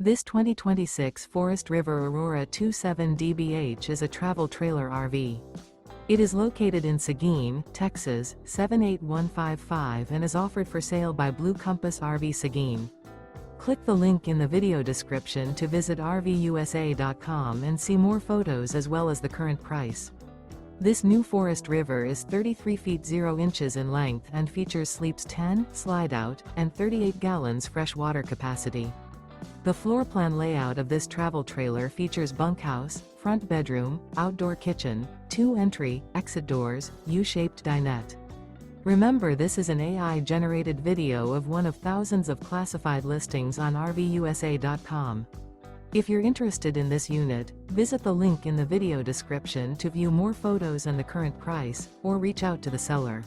This 2026 Forest River Aurora 27 DBH is a travel trailer RV. It is located in Seguin, Texas, 78155 and is offered for sale by Blue Compass RV Seguin. Click the link in the video description to visit RVUSA.com and see more photos as well as the current price. This new Forest River is 33 feet 0 inches in length and features sleeps 10, slide-out, and 38 gallons fresh water capacity. The floor plan layout of this travel trailer features bunkhouse, front bedroom, outdoor kitchen, 2 entry, exit doors, U-shaped dinette. Remember, this is an AI-generated video of one of thousands of classified listings on RVUSA.com. If you're interested in this unit, visit the link in the video description to view more photos and the current price, or reach out to the seller.